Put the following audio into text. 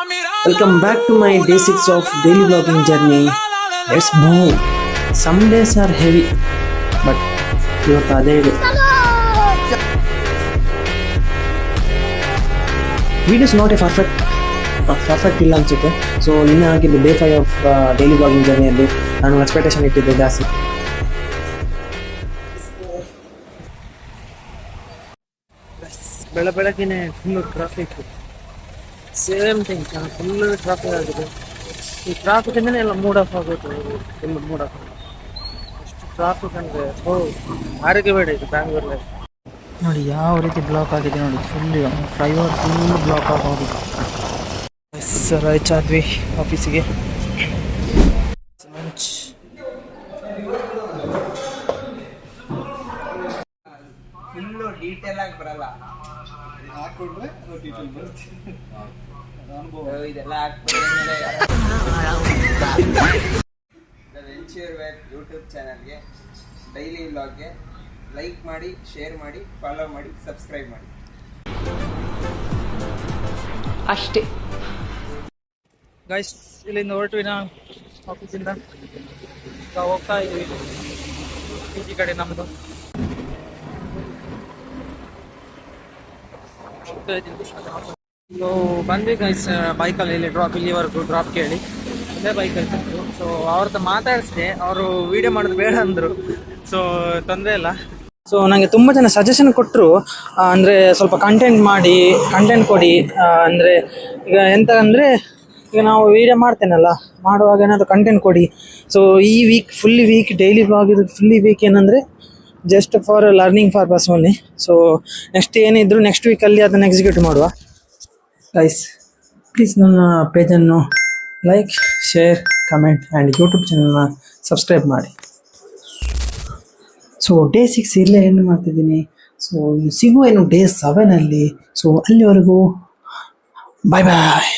Welcome back to my day 6 of daily vlogging journey. Let's move. Some days are heavy, but ಇವತ್ತು ಅದೇ ಇದೆ. Videos not a perfect ಇಲ್ಲ ಅನ್ಸುತ್ತೆ. So ನಿನ್ನೆ ಆಗಿದ್ದು ಡೇ 5 ಆಫ್ ಡೈಲಿ ವ್ಲಾಗಿಂಗ್ ಜರ್ನಿಯಲ್ಲಿ ನಾನು expectation ಇಟ್ಟಿದ್ದೆ ಜಾಸ್ತಿ. ಬೆಳಗ್ಗೆನೆ full traffic, same thing, full traffic ಆಗಿದೆ. ಈ ಟ್ರಾಫಿಕ್ ಇಂದನೇ ಎಲ್ಲ ಮೂಡ್ ಆಫ್ ಆಗೋದು, ಫುಲ್ ಮೂಡ್ ಆಫ್ ಆಗೋದು. ಎಷ್ಟು ಟ್ರಾಫಿಕ್ ಅಂದರೆ ಆರೋಗ್ಯ ಬೇಡ ಇದು ಬ್ಯಾಂಗ್ಳೂರಲ್ಲಿ. ನೋಡಿ ಯಾವ ರೀತಿ ಬ್ಲಾಕ್ ಆಗಿದೆ ನೋಡಿ, ಫುಲ್ ಫ್ಲೈಓವರ್ ಫುಲ್ ಬ್ಲಾಕ್ ಆಗೋಗಿದೆ. ಸರ್ ಆದ್ವಿ ಆಫೀಸಿಗೆ. ಫುಲ್ಲು ಡೀಟೇಲ್ ಆಗಿ ಬರಲ್ಲ, ಹಾಕೊಂಡ್ರೆ ಡೀಟೇಲ್ ಬರುತ್ತೆ. ಇದೆಲ್ಲ ಹಾಕ್ಬಿಟ್ರೆ ವೆಂಚರ್ ವೇರ್ ಯೂಟ್ಯೂಬ್ ಚಾನಲ್ಗೆ ಡೈಲಿ ವ್ಲಾಗ್ಗೆ ಲೈಕ್ ಮಾಡಿ, ಶೇರ್ ಮಾಡಿ, ಫಾಲೋ ಮಾಡಿ, ಸಬ್ಸ್ಕ್ರೈಬ್ ಮಾಡಿ ಅಷ್ಟೇ. ಗೈಸ್, ಇಲ್ಲಿಂದ ಹೊರಟುವಿನ ಆಫೀಸಿಂದ ಹೋಗ್ತಾ ಇದ್ವಿ ಈ ಕಡೆ ನಮ್ಮದು. ಸೊ ಬಂದ್ವಿ ಗೈಸ್, ಬೈಕಲ್ಲಿ ಇಲ್ಲಿ ಇಲ್ಲಿವರೆಗೂ ಡ್ರಾಪ್ ಕೇಳಿ ಅದೇ ಬೈಕಲ್ಲಿ ಬಂದರು. ಸೊ ಅವ್ರದ್ದು ಮಾತಾಡಿಸಿದೆ, ಅವರು ವಿಡಿಯೋ ಮಾಡೋದು ಬೇಡ ಅಂದರು. ಸೊ ತೊಂದರೆ ಇಲ್ಲ. ಸೊ ನನಗೆ ತುಂಬ ಜನ ಸಜೆಷನ್ ಕೊಟ್ಟರು, ಅಂದರೆ ಸ್ವಲ್ಪ ಕಂಟೆಂಟ್ ಕೊಡಿ. ಅಂದರೆ ಈಗ ಎಂತ ಅಂದರೆ, ಈಗ ನಾವು ವೀಡಿಯೋ ಮಾಡ್ತೇನಲ್ಲ, ಮಾಡುವಾಗ ಏನಾದರೂ ಕಂಟೆಂಟ್ ಕೊಡಿ. ಸೊ ಈ ವೀಕ್ ಡೈಲಿ ವ್ಲಾಗ್ ಇದು ಫುಲ್ಲಿ ವೀಕ್ ಏನಂದರೆ just for learning purpose only. So next ಏನಿದ್ರು ನೆಕ್ಸ್ಟ್ ವೀಕಲ್ಲಿ ಅದನ್ನು ಎಕ್ಸಿಕ್ಯೂಟ್ ಮಾಡುವ. ಗೈಸ್ ಪ್ಲೀಸ್ ನನ್ನ ಪೇಜನ್ನು like, share, comment and YouTube ಚಾನಲ್ನ ಸಬ್ಸ್ಕ್ರೈಬ್ ಮಾಡಿ. ಸೊ ಡೇ 6 ಇಲ್ಲೇ ಏನು ಮಾಡ್ತಿದ್ದೀನಿ. ಸೊ ಇನ್ನು ಸಿಗುವ ಡೇ 7ಅಲ್ಲಿ. ಸೊ ಅಲ್ಲಿವರೆಗೂ ಬಾಯ್ ಬಾಯ್.